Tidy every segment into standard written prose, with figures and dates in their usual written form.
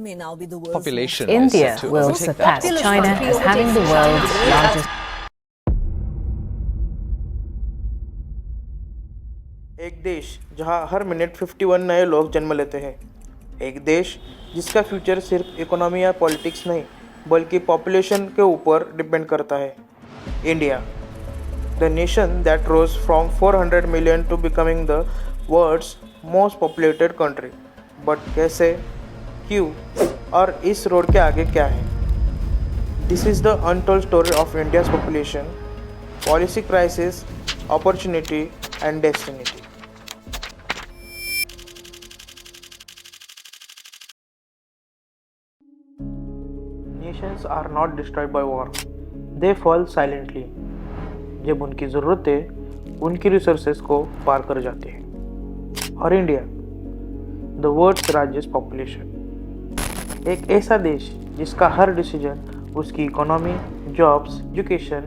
may now be the world's population most- India is set to will overtake surpass that. China as having the world's largest. एक देश जहां हर minute 51 नए लोग जन्म लेते हैं। एक देश जिसका फ्यूचर सिर्फ इकोनॉमी या पॉलिटिक्स नहीं बल्कि पॉपुलेशन के ऊपर डिपेंड करता है। India, the nation that rose from 400 million to becoming the world's most populated country. But कैसे, क्यों और इस रोड के आगे क्या है? This is the untold story of India's population, policy crisis, opportunity and destiny. Nations are not destroyed by war. They fall silently. जब उनकी ज़रूरतें उनकी रिसोर्सेज को पार कर जाती हैं। और India, the world's largest population, एक ऐसा देश जिसका हर डिसीजन उसकी इकोनॉमी, जॉब्स, एजुकेशन,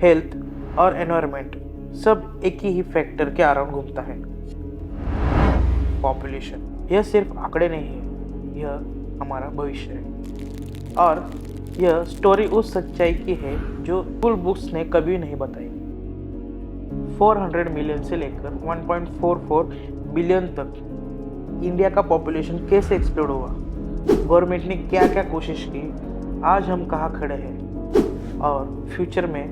हेल्थ और एनवायरनमेंट सब एक ही फैक्टर के अराउंड घूमता है, पॉपुलेशन। यह सिर्फ आंकड़े नहीं है, यह हमारा भविष्य है। और यह स्टोरी उस सच्चाई की है जो स्कूल बुक्स ने कभी नहीं बताई। 400 मिलियन से लेकर 1.44 बिलियन तक इंडिया का पॉपुलेशन कैसे एक्सप्लोड हुआ, गवर्नमेंट ने क्या क्या कोशिश की, आज हम कहाँ खड़े हैं और फ्यूचर में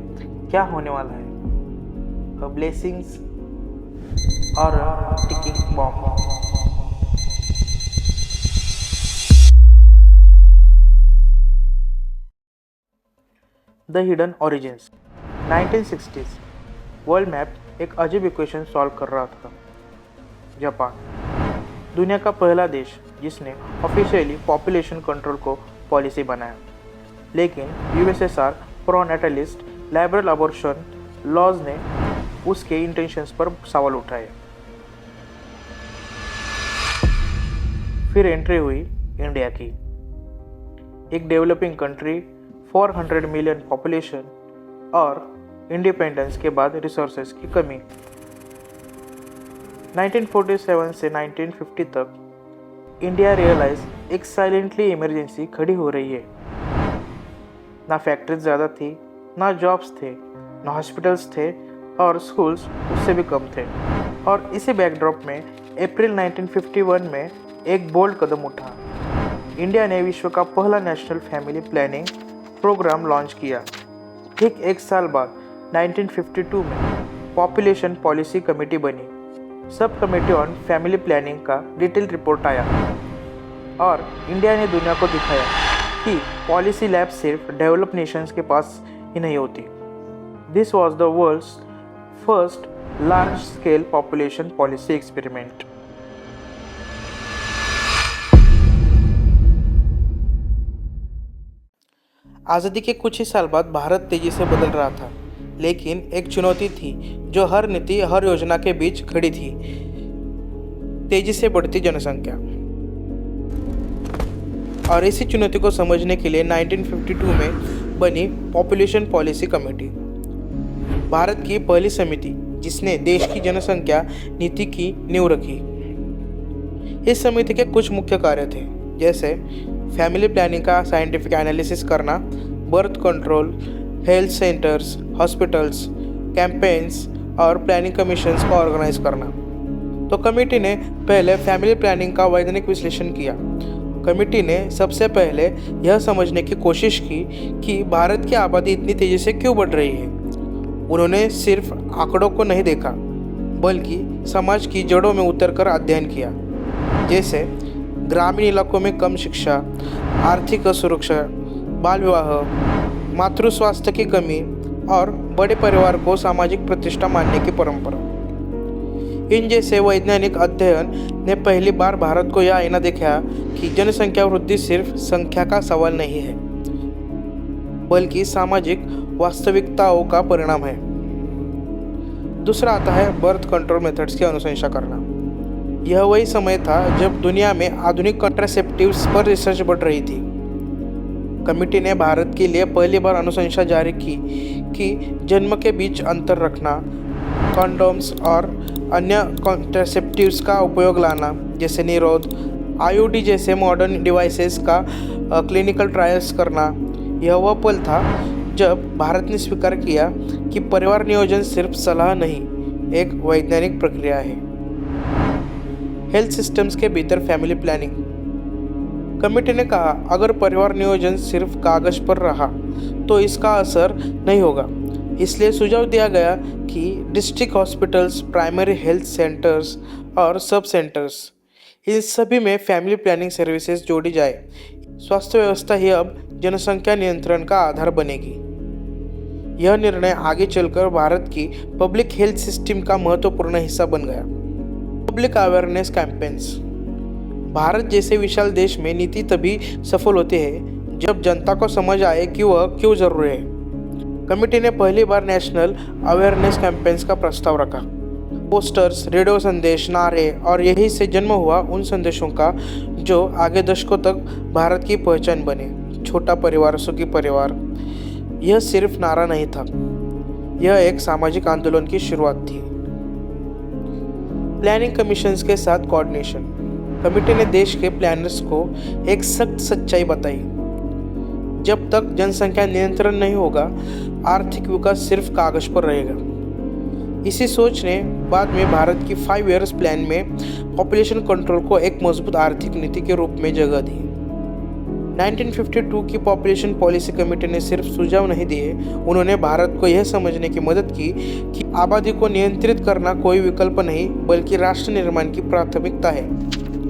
क्या होने वाला है। ब्लेसिंग्स और ticking bomb. The hidden origins. 1960s world map एक अजीब इक्वेशन सॉल्व कर रहा था। जापान, दुनिया का पहला देश जिसने ऑफिशियली पॉपुलेशन कंट्रोल को पॉलिसी बनाया, लेकिन USSR pronatalist liberal abortion laws ने उसके इंटेंशंस पर सवाल उठाए। फिर एंट्री हुई इंडिया की, एक डेवलपिंग कंट्री, 400 मिलियन पॉपुलेशन और इंडिपेंडेंस के बाद रिसोर्सेज की कमी। 1947 से 1950 तक इंडिया रियलाइज एक साइलेंटली इमरजेंसी खड़ी हो रही है। ना फैक्ट्रीज ज़्यादा थी, ना जॉब्स थे, ना हॉस्पिटल्स थे और स्कूल्स उससे भी कम थे। और इसी बैकड्रॉप में अप्रैल 1951 में एक बोल्ड कदम उठा। इंडिया ने विश्व का पहला national family planning program launch किया। ठीक एक साल बाद 1952 में पॉपुलेशन पॉलिसी कमेटी बनी। Sub committee on family planning का डिटेल रिपोर्ट आया और इंडिया ने दुनिया को दिखाया कि पॉलिसी लैब सिर्फ डेवलप नेशंस के पास ही नहीं होती। This was the world's first large scale population policy experiment. आज़ादी के कुछ ही साल बाद भारत तेजी से बदल रहा था, लेकिन एक चुनौती थी जो हर नीति, हर योजना के बीच खड़ी थी: तेजी से बढ़ती जनसंख्या। और इसी चुनौती को समझने के लिए 1952 में बनी पॉपुलेशन पॉलिसी कमेटी, भारत की पहली समिति जिसने देश की जनसंख्या नीति की नींव रखी। इस समिति के कुछ मुख्य कार्य थे, जैसे फैमिली प्लानिंग का साइंटिफिक एनालिसिस करना, birth control, health centres, hospitals, campaigns और प्लानिंग कमीशंस को ऑर्गेनाइज करना। तो कमेटी ने पहले फैमिली प्लानिंग का वैज्ञानिक विश्लेषण किया। कमेटी ने सबसे पहले यह समझने की कोशिश की कि भारत की आबादी इतनी तेज़ी से क्यों बढ़ रही है। उन्होंने सिर्फ आंकड़ों को नहीं देखा, बल्कि समाज की जड़ों में उतरकर अध्ययन किया, जैसे ग्रामीण इलाकों में कम शिक्षा, आर्थिक असुरक्षा, बाल विवाह, मातृ स्वास्थ्य की कमी और बड़े परिवार को सामाजिक प्रतिष्ठा मानने की परंपरा। इन जैसे वैज्ञानिक अध्ययन ने पहली बार भारत को यह आईना दिखाया कि जनसंख्या वृद्धि सिर्फ संख्या का सवाल नहीं है, बल्कि सामाजिक वास्तविकताओं का परिणाम है। दूसरा आता है बर्थ कंट्रोल मेथड्स की अनुशंसा करना। यह वही समय था जब दुनिया में आधुनिक कॉन्ट्रासेप्टिव्स पर रिसर्च बढ़ रही थी। कमेटी ने भारत के लिए पहली बार अनुशंसा जारी की कि जन्म के बीच अंतर रखना, कंडोम्स और अन्य कॉन्ट्रासेप्टिव्स का उपयोग लाना, जैसे निरोध, IoT जैसे मॉडर्न डिवाइसेस का क्लिनिकल ट्रायल्स करना। यह वह पल था जब भारत ने स्वीकार किया कि परिवार नियोजन सिर्फ सलाह नहीं, एक वैज्ञानिक प्रक्रिया है। हेल्थ सिस्टम्स के भीतर फैमिली प्लानिंग। कमेटी ने कहा, अगर परिवार नियोजन सिर्फ कागज पर रहा तो इसका असर नहीं होगा। इसलिए सुझाव दिया गया कि district hospitals, primary health centres और सब सेंटर्स, इन सभी में फैमिली प्लानिंग सर्विसेज जोड़ी जाए। स्वास्थ्य व्यवस्था ही अब जनसंख्या नियंत्रण का आधार बनेगी। यह निर्णय आगे चलकर भारत की पब्लिक हेल्थ सिस्टम का महत्वपूर्ण हिस्सा बन गया। Public awareness campaigns. भारत जैसे विशाल देश में नीति तभी सफल होते हैं जब जनता को समझ आए कि वह क्यों जरूरी है। कमेटी ने पहली बार नेशनल अवेयरनेस कैंपेन्स का प्रस्ताव रखा। पोस्टर्स, रेडियो संदेश, नारे, और यही से जन्म हुआ उन संदेशों का जो आगे दशकों तक भारत की पहचान बने। छोटा परिवार, सुखी परिवार, यह सिर्फ नारा नहीं था, यह एक सामाजिक आंदोलन की शुरुआत थी। प्लानिंग कमीशंस के साथ कोऑर्डिनेशन। कमेटी ने देश के प्लानर्स को एक सख्त सच्चाई बताई, जब तक जनसंख्या नियंत्रण नहीं होगा, आर्थिक विकास सिर्फ कागज पर रहेगा। इसी सोच ने बाद में भारत की 5 ईयर्स प्लान में पॉपुलेशन कंट्रोल को एक मजबूत आर्थिक नीति के रूप में जगह दी। 1952 की पॉपुलेशन पॉलिसी कमेटी ने सिर्फ सुझाव नहीं दिए, उन्होंने भारत को यह समझने की मदद की कि आबादी को नियंत्रित करना कोई विकल्प नहीं बल्कि राष्ट्र निर्माण की प्राथमिकता है।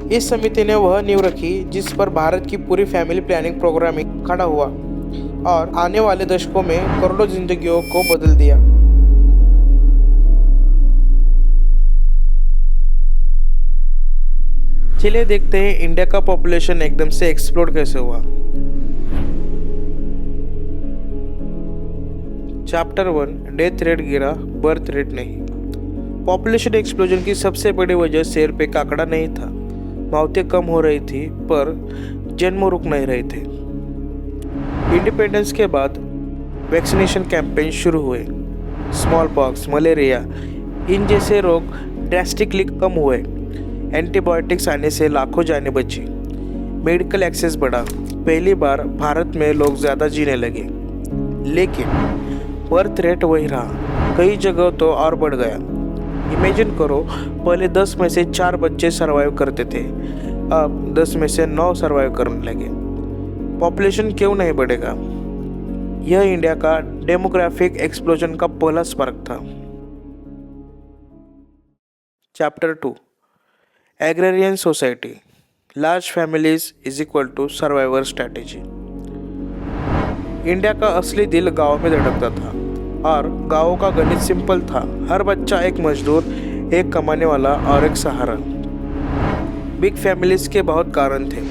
इस समिति ने वह नींव रखी जिस पर भारत की पूरी फैमिली प्लानिंग प्रोग्रामिंग खड़ा हुआ और आने वाले दशकों में करोड़ों जिंदगियों को बदल दिया। चलिए देखते हैं इंडिया का पॉपुलेशन एकदम से एक्सप्लोड कैसे हुआ। चैप्टर 1, डेथ रेट गिरा, बर्थ रेट नहीं। पॉपुलेशन एक्सप्लोजन की सबसे बड़ी वजह सिर पे का आंकड़ा नहीं था। मौतें कम हो रही थी पर जन्म रुक नहीं रहे थे। इंडिपेंडेंस के बाद वैक्सीनेशन कैंपेन शुरू हुए। स्मॉल पॉक्स, मलेरिया, इन जैसे रोग ड्रास्टिकली कम हुए। एंटीबायोटिक्स आने से लाखों जानें बची। मेडिकल एक्सेस बढ़ा। पहली बार भारत में लोग ज़्यादा जीने लगे। लेकिन बर्थ रेट वही रहा, कई जगह तो और बढ़ गया। इमेजिन करो, पहले 10 में से 4 बच्चे सर्वाइव करते थे, अब 10 में से 9 सर्वाइव करने लगे। पॉपुलेशन क्यों नहीं बढ़ेगा? यह इंडिया का डेमोग्राफिक एक्सप्लोजन का पहला स्पार्क था। Chapter 2, agrarian society, large families is equal to survivor strategy. India का असली दिल गांव में धड़कता था और गांवों का गणित सिंपल था। हर बच्चा एक मजदूर, एक कमाने वाला और एक सहारा। बिग फैमिलीज के बहुत कारण थे,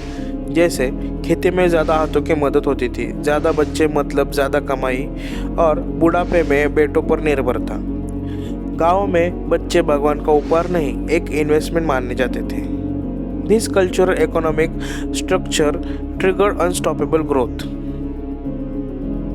जैसे खेती में ज़्यादा हाथों की मदद होती थी, ज़्यादा बच्चे मतलब ज़्यादा कमाई, और बुढ़ापे में बेटों पर निर्भर था। गाँव में बच्चे भगवान का उपहार नहीं, एक इन्वेस्टमेंट मानने जाते थे। This cultural economic structure triggered unstoppable growth.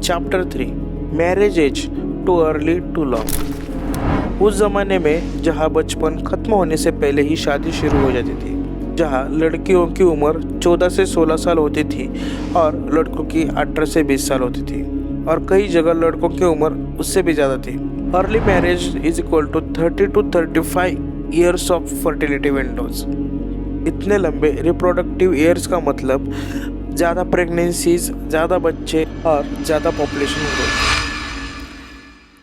Chapter 3, marriage age too early too long. उस जमाने में जहाँ बचपन खत्म होने से पहले ही शादी शुरू हो जाती थी, जहाँ लड़कियों की उम्र 14 से 16 साल होती थी और लड़कों की 18 से 20 साल होती थी, और कई जगह लड़कों की उम्र उससे भी ज़्यादा थी। Early marriage is equal to 30 to 35 years of fertility windows. इतने लंबे रिप्रोडक्टिव ईयर्स का मतलब ज़्यादा प्रेगनेंसीज, ज़्यादा बच्चे और ज़्यादा population growth.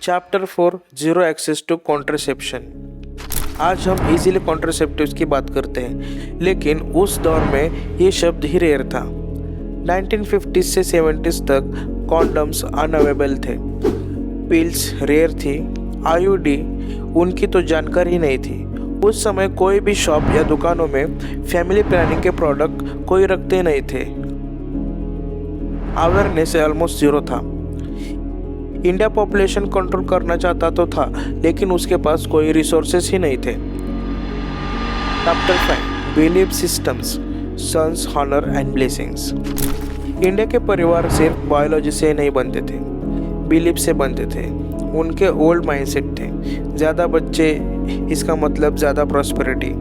Chapter 4, zero access to contraception. आज हम इजीली कॉन्ट्रासेप्टिव्स की बात करते हैं, लेकिन उस दौर में ये शब्द ही रेयर था। 1950s से 70s तक कॉन्डम्स अनअवेलेबल थे, पिल्स रेयर थी, IUD उनकी तो जानकारी ही नहीं थी। उस समय कोई भी शॉप या दुकानों में फैमिली प्लानिंग के प्रोडक्ट कोई रखते नहीं थे। अवेयरनेस ऑलमोस्ट जीरो था। इंडिया पॉपुलेशन कंट्रोल करना चाहता तो था, लेकिन उसके पास कोई रिसोर्सेस ही नहीं थे। Chapter 5, belief systems, sons, honour and blessings. India के परिवार सिर्फ बायोलॉजी से नहीं बनते थे, बिलीफ से बनते थे। उनके ओल्ड माइंडसेट थे, ज़्यादा बच्चे इसका मतलब ज़्यादा प्रॉस्पेरिटी।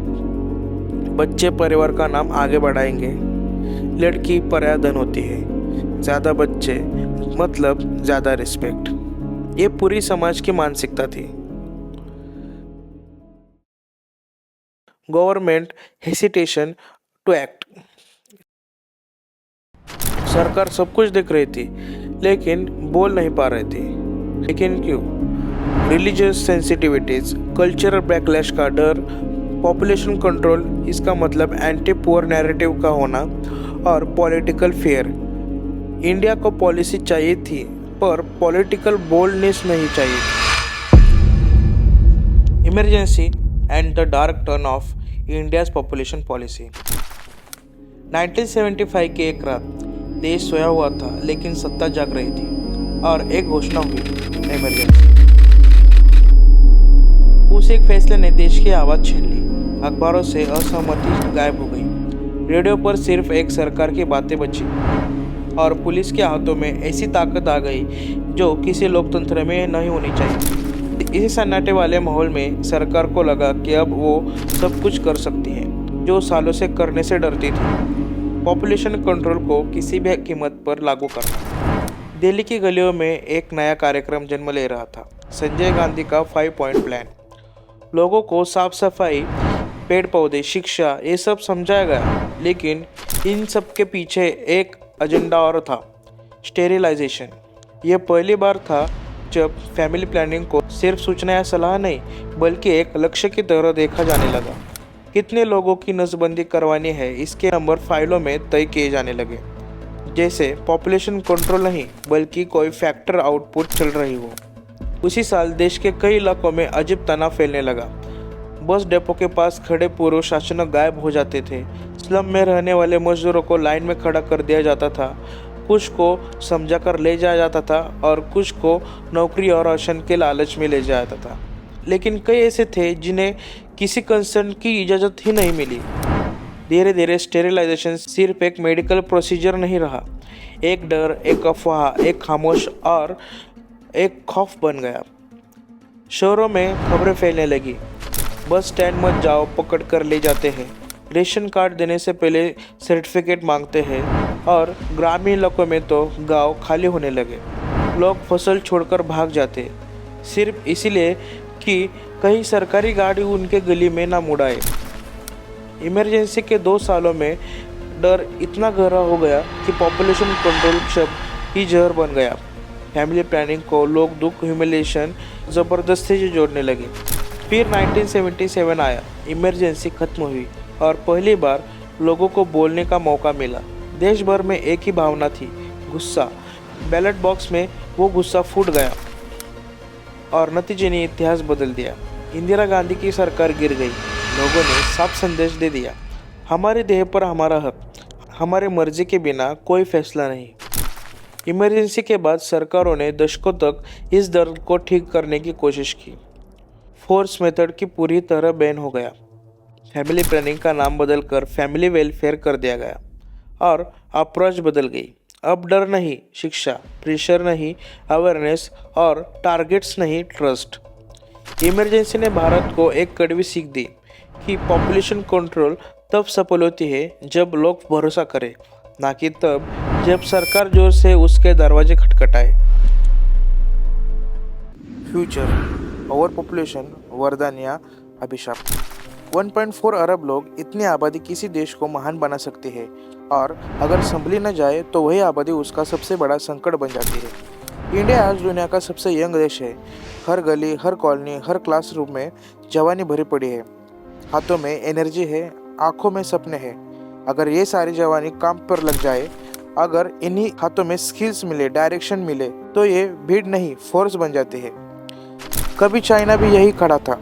बच्चे परिवार का नाम आगे बढ़ाएंगे। लड़की पराया धन होती है, ज़्यादा बच्चे मतलब ज़्यादा रिस्पेक्ट। ये पूरी समाज की मानसिकता थी। Government hesitation to act. सरकार सब कुछ देख रही थी लेकिन बोल नहीं पा रही थी। लेकिन क्यों? रिलीजियस सेंसिटिविटीज, कल्चरल बैकलैश का डर, पॉपुलेशन कंट्रोल, इसका मतलब एंटी पुअर नैरेटिव का होना, और पॉलिटिकल फेयर। इंडिया को पॉलिसी चाहिए थी पर पॉलिटिकल बोल्डनेस नहीं चाहिए थी। Emergency and the dark turn off India's population policy. 1975 की एक रात देश सोया हुआ था लेकिन सत्ता जाग रही थी और एक घोषणा हुई, इमरजेंसी। उस एक फैसले ने देश की आवाज़ छीन ली। अखबारों से असहमति गायब हो गई। रेडियो पर सिर्फ एक सरकार की बातें बची और पुलिस के हाथों में ऐसी ताकत आ गई जो किसी लोकतंत्र में नहीं होनी चाहिए। इसी सन्नाटे वाले माहौल में सरकार को लगा कि अब वो सब कुछ कर सकती है जो सालों से करने से डरती थी, पॉपुलेशन कंट्रोल को किसी भी कीमत पर लागू करना। दिल्ली की गलियों में एक नया कार्यक्रम जन्म ले रहा था, संजय गांधी का 5 पॉइंट प्लान। लोगों को साफ सफाई, पेड़ पौधे, शिक्षा, ये सब समझाया गया, लेकिन इन सब के पीछे एक एजेंडा और था, स्टेरिलाइजेशन। यह पहली बार था जब फैमिली प्लानिंग को सिर्फ सूचना या सलाह नहीं बल्कि एक लक्ष्य की तरह देखा जाने लगा। कितने लोगों की नसबंदी करवानी है इसके नंबर फाइलों में तय किए जाने लगे, जैसे पॉपुलेशन कंट्रोल नहीं बल्कि कोई फैक्टर आउटपुट चल रही हो। उसी साल देश के कई इलाकों में अजीब तनाव फैलने लगा। बस डिपो के पास खड़े पूर्व शासक गायब हो जाते थे। स्लम में रहने वाले मजदूरों को लाइन में खड़ा कर दिया जाता था। कुछ को समझा कर ले जाया जाता था और कुछ को नौकरी और राशन के लालच में ले जाया जाता था। लेकिन कई ऐसे थे जिन्हें किसी कंसर्न की इजाज़त ही नहीं मिली। धीरे धीरे स्टेरिलाइजेशन सिर्फ एक मेडिकल प्रोसीजर नहीं रहा, एक डर, एक अफवाह, एक खामोश और एक खौफ बन गया। शहरों में खबरें फैलने लगी, बस स्टैंड मत जाओ, पकड़ कर ले जाते हैं, रेशन कार्ड देने से पहले सर्टिफिकेट मांगते हैं, और ग्रामीण इलाकों में तो गांव खाली होने लगे। लोग फसल छोड़कर भाग जाते सिर्फ इसीलिए कि कहीं सरकारी गाड़ी उनके गली में ना मुड़ाए। इमरजेंसी के 2 सालों में डर इतना गहरा हो गया कि पॉपुलेशन कंट्रोल शब्द ही जहर बन गया। फैमिली प्लानिंग को लोग दुख, ह्यूमिलेशन, ज़बरदस्ती से जोड़ने लगे। फिर 1977 आया, इमरजेंसी खत्म हुई और पहली बार लोगों को बोलने का मौका मिला। देश भर में एक ही भावना थी, गुस्सा। बैलेट बॉक्स में वो गुस्सा फूट गया और नतीजे ने इतिहास बदल दिया। इंदिरा गांधी की सरकार गिर गई। लोगों ने साफ संदेश दे दिया, हमारे देह पर हमारा हक, हमारे मर्जी के बिना कोई फैसला नहीं। इमरजेंसी के बाद सरकारों ने दशकों तक इस दर्द को ठीक करने की कोशिश की। फोर्स मेथड की पूरी तरह बैन हो गया। फैमिली प्लानिंग का नाम बदलकर फैमिली वेलफेयर कर दिया गया और अप्रोच बदल गई। अब डर नहीं, शिक्षा, प्रेशर नहीं, अवेयरनेस, और टारगेट्स नहीं, ट्रस्ट। इमरजेंसी ने भारत को एक कड़वी सीख दी कि पॉपुलेशन कंट्रोल तब सफल होती है जब लोग भरोसा करें, ना कि तब जब सरकार जोर से उसके दरवाजे खटखटाए। फ्यूचर, ओवर पॉपुलेशन, वरदान या अभिशाप। 1.4 अरब लोग, इतनी आबादी किसी देश को महान बना सकती है, और अगर संभली न जाए तो वही आबादी उसका सबसे बड़ा संकट बन जाती है। इंडिया आज दुनिया का सबसे यंग देश है। हर गली, हर कॉलोनी, हर क्लासरूम में जवानी भरी पड़ी है। हाथों में एनर्जी है, आंखों में सपने हैं। अगर ये सारी जवानी काम पर लग जाए, अगर इन्हीं हाथों में स्किल्स मिले, डायरेक्शन मिले, तो ये भीड़ नहीं, फोर्स बन जाती है। कभी चाइना भी यही खड़ा था,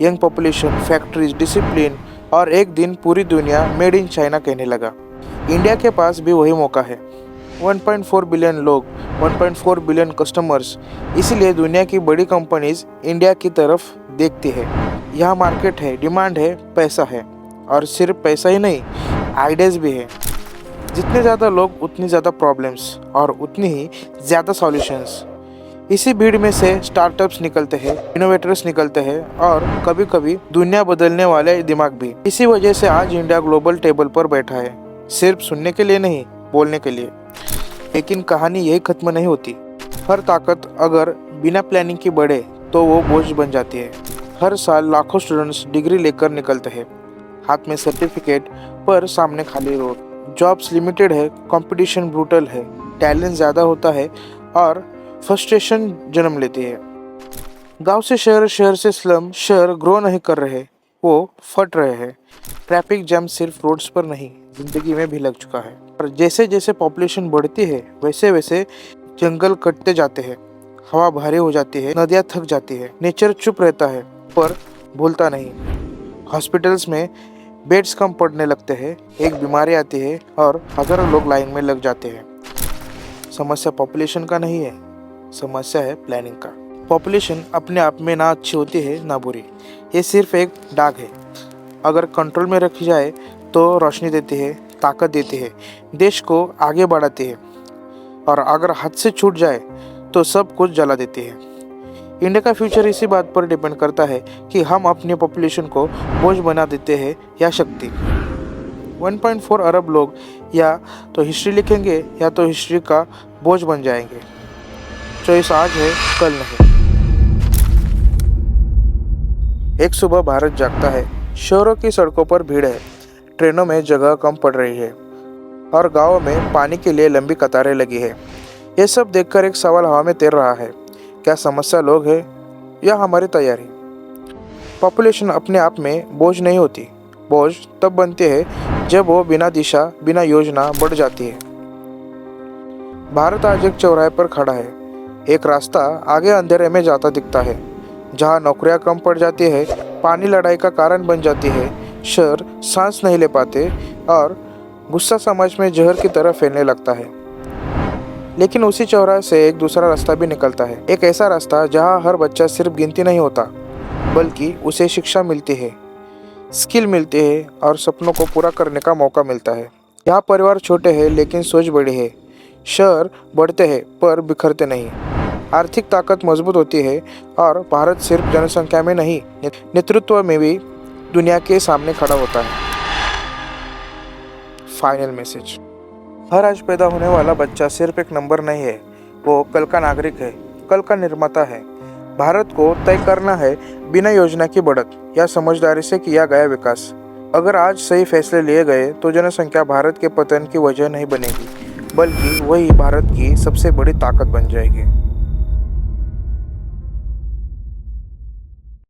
यंग पॉपुलेशन, फैक्ट्रीज, डिसिप्लिन, और एक दिन पूरी दुनिया मेड इन चाइना कहने लगा। इंडिया के पास भी वही मौका है। 1.4 बिलियन लोग, 1.4 बिलियन कस्टमर्स, इसीलिए दुनिया की बड़ी कंपनीज इंडिया की तरफ देखती है। यहाँ मार्केट है, डिमांड है, पैसा है, और सिर्फ पैसा ही नहीं, आइडियाज़ भी है। जितने ज़्यादा लोग उतनी ज़्यादा प्रॉब्लम्स और उतनी ही ज़्यादा सॉल्यूशंस। इसी भीड़ में से स्टार्टअप्स निकलते हैं, इनोवेटर्स निकलते हैं और कभी कभी दुनिया बदलने वाले दिमाग भी। इसी वजह से आज इंडिया ग्लोबल टेबल पर बैठा है, सिर्फ सुनने के लिए नहीं, बोलने के लिए। लेकिन कहानी यही खत्म नहीं होती। हर ताकत अगर बिना प्लानिंग की बढ़े तो वो बोझ बन जाती है। हर साल लाखों स्टूडेंट्स डिग्री लेकर निकलते हैं, हाथ में सर्टिफिकेट पर सामने खाली रोड। जॉब्स लिमिटेड है, कंपटीशन ब्रूटल है, टैलेंट ज़्यादा होता है और फ्रस्ट्रेशन जन्म लेती है। गांव से शहर, शहर से स्लम। शहर ग्रो नहीं कर रहे, वो फट रहे हैं। ट्रैफिक जैम सिर्फ रोड्स पर नहीं, जिंदगी में भी लग चुका है। और जैसे जैसे पॉपुलेशन बढ़ती है वैसे वैसे जंगल कटते जाते हैं, हवा भारी हो जाती है, नदियाँ थक जाती है। नेचर चुप रहता है पर भूलता नहीं। हॉस्पिटल्स में बेड्स कम पड़ने लगते हैं, एक बीमारी आती है और हजारों लोग लाइन में लग जाते हैं। समस्या पॉपुलेशन का नहीं है, समस्या है प्लानिंग का। पॉपुलेशन अपने आप में ना अच्छी होती है ना बुरी, ये सिर्फ एक दाग है। अगर कंट्रोल में रखी जाए तो रोशनी देती है, ताकत देती है, देश को आगे बढ़ाती है। और अगर हाथ से छूट जाए तो सब कुछ जला देती है। इंडिया का फ्यूचर इसी बात पर डिपेंड करता है कि हम अपनी पॉपुलेशन को बोझ बना देते हैं या शक्ति। 1.4 अरब लोग या तो हिस्ट्री लिखेंगे या तो हिस्ट्री का बोझ बन जाएंगे। चॉइस आज है, कल नहीं। एक सुबह भारत जागता है, शहरों की सड़कों पर भीड़ है, ट्रेनों में जगह कम पड़ रही है और गाँवों में पानी के लिए लंबी कतारें लगी है। ये सब देखकर एक सवाल हवा में तैर रहा है, क्या समस्या लोग हैं या हमारी तैयारी? पॉपुलेशन अपने आप में बोझ नहीं होती, बोझ तब बनती है जब वो बिना दिशा, बिना योजना बढ़ जाती है। भारत आज एक चौराहे पर खड़ा है, एक रास्ता आगे अंधेरे में जाता दिखता है, जहाँ नौकरियां कम पड़ जाती है, पानी लड़ाई का कारण बन जाती है, शहर सांस नहीं ले पाते और गुस्सा समाज में जहर की तरह फैलने लगता है। लेकिन उसी चौराहे से एक दूसरा रास्ता भी निकलता है, एक ऐसा रास्ता जहाँ हर बच्चा सिर्फ गिनती नहीं होता, बल्कि उसे शिक्षा मिलती है, स्किल मिलती है और सपनों को पूरा करने का मौका मिलता है। यहाँ परिवार छोटे हैं लेकिन सोच बड़ी है, शहर बढ़ते हैं पर बिखरते नहीं, आर्थिक ताकत मजबूत होती है और भारत सिर्फ जनसंख्या में नहीं, नेतृत्व में भी दुनिया के सामने खड़ा होता है। फाइनल मैसेज, हर आज पैदा होने वाला बच्चा सिर्फ एक नंबर नहीं है, वो कल का नागरिक है, कल का निर्माता है। भारत को तय करना है बिना योजना की बढ़त या समझदारी से किया गया विकास। अगर आज सही फैसले लिए गए तो जनसंख्या भारत के पतन की वजह नहीं बनेगी, बल्कि वही भारत की सबसे बड़ी ताकत बन जाएगी।